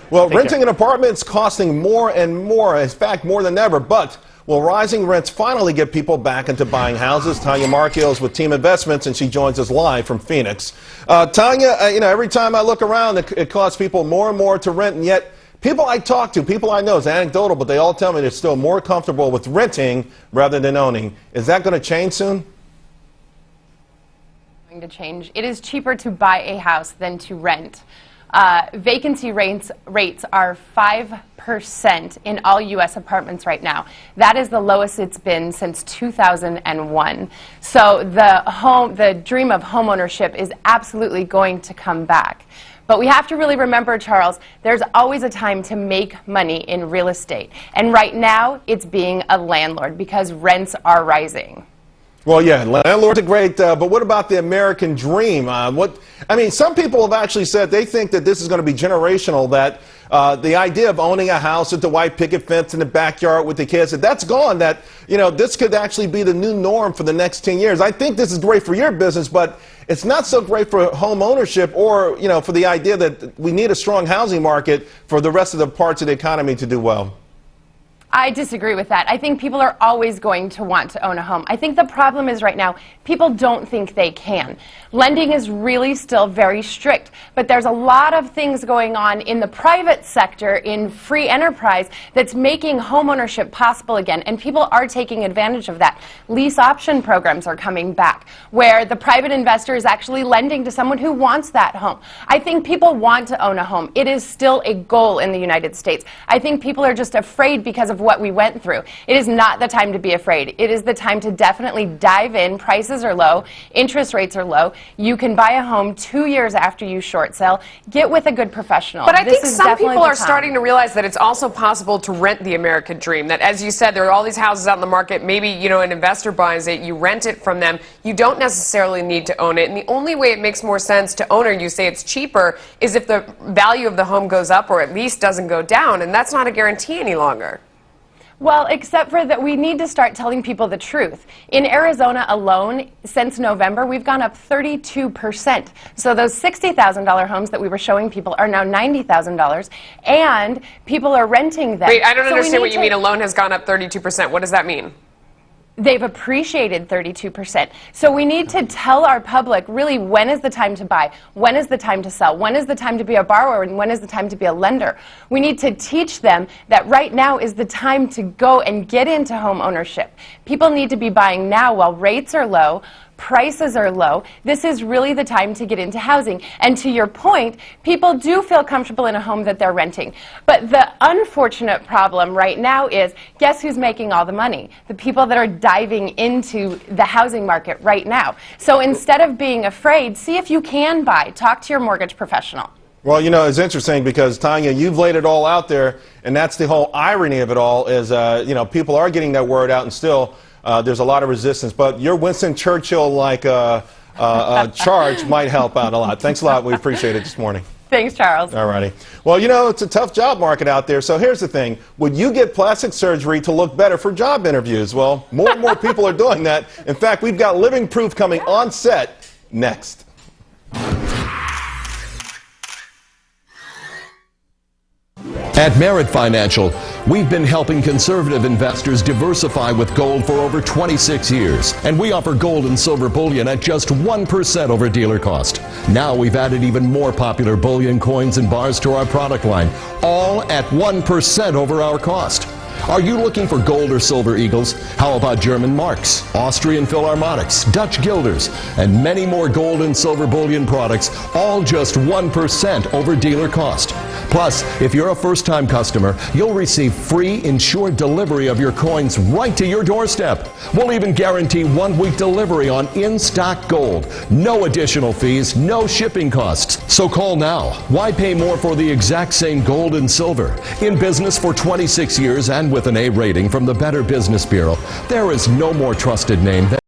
Well, renting an apartment is costing more and more, in fact, more than ever. But will rising rents finally get people back into buying houses? Tanya Marchiol is with Team Investments, and she joins us live from Phoenix. Tanya, every time I look around, it costs people more and more to rent, and yet people I talk to, people I know, it's anecdotal, but they all tell me they're still more comfortable with renting rather than owning. Is that going to change soon? To change. It is cheaper to buy a house than to rent. Vacancy rates are 5% in all U.S. apartments right now. That is the lowest it's been since 2001. So the dream of homeownership is absolutely going to come back. But we have to really remember, Charles, there's always a time to make money in real estate. And right now, it's being a landlord because rents are rising. Well, yeah, landlords are great, but what about the American dream? Some people have actually said they think that this is going to be generational, that the idea of owning a house with the white picket fence in the backyard with the kids, that's gone, that, this could actually be the new norm for the next 10 years. I think this is great for your business, but it's not so great for home ownership or, for the idea that we need a strong housing market for the rest of the parts of the economy to do well. I disagree with that. I think people are always going to want to own a home. I think the problem is right now, people don't think they can. Lending is really still very strict, but there's a lot of things going on in the private sector, in free enterprise, that's making homeownership possible again, and people are taking advantage of that. Lease option programs are coming back, where the private investor is actually lending to someone who wants that home. I think people want to own a home. It is still a goal in the United States. I think people are just afraid because of what we went through. It is not the time to be afraid. It is the time to definitely dive in. Prices are low. Interest rates are low. You can buy a home 2 years after you short sell. Get with a good professional. But I think some people are starting to realize that it's also possible to rent the American dream. That, as you said, there are all these houses out in the market. Maybe, an investor buys it. You rent it from them. You don't necessarily need to own it. And the only way it makes more sense to own, or you say it's cheaper, is if the value of the home goes up or at least doesn't go down. And that's not a guarantee any longer. Well, except for that we need to start telling people the truth. In Arizona alone, since November, we've gone up 32%. So those $60,000 homes that we were showing people are now $90,000, and people are renting them. Wait, I don't understand what you mean. A loan has gone up 32%. What does that mean? They've appreciated 32%. So we need to tell our public really when is the time to buy, when is the time to sell, when is the time to be a borrower, and when is the time to be a lender. We need to teach them that right now is the time to go and get into home ownership. People need to be buying now while rates are low, prices are low. This is really the time to get into housing. And to your point, people do feel comfortable in a home that they're renting. But the unfortunate problem right now is, guess who's making all the money? The people that are diving into the housing market right now. So instead of being afraid, see if you can buy. Talk to your mortgage professional. Well, it's interesting because, Tanya, you've laid it all out there, and that's the whole irony of it all is, people are getting that word out, and still there's a lot of resistance. But your Winston Churchill-like charge might help out a lot. Thanks a lot. We appreciate it this morning. Thanks, Charles. All righty. Well, it's a tough job market out there. So here's the thing. Would you get plastic surgery to look better for job interviews? Well, more and more people are doing that. In fact, we've got living proof coming on set next. At Merit Financial, we've been helping conservative investors diversify with gold for over 26 years. And we offer gold and silver bullion at just 1% over dealer cost. Now we've added even more popular bullion coins and bars to our product line, all at 1% over our cost. Are you looking for gold or silver eagles? How about German marks, Austrian philharmonics, Dutch guilders, and many more gold and silver bullion products, all just 1% over dealer cost. Plus, if you're a first-time customer, you'll receive free insured delivery of your coins right to your doorstep. We'll even guarantee 1-week delivery on in-stock gold. No additional fees, no shipping costs. So call now. Why pay more for the exact same gold and silver? In business for 26 years and with an A rating from the Better Business Bureau, there is no more trusted name than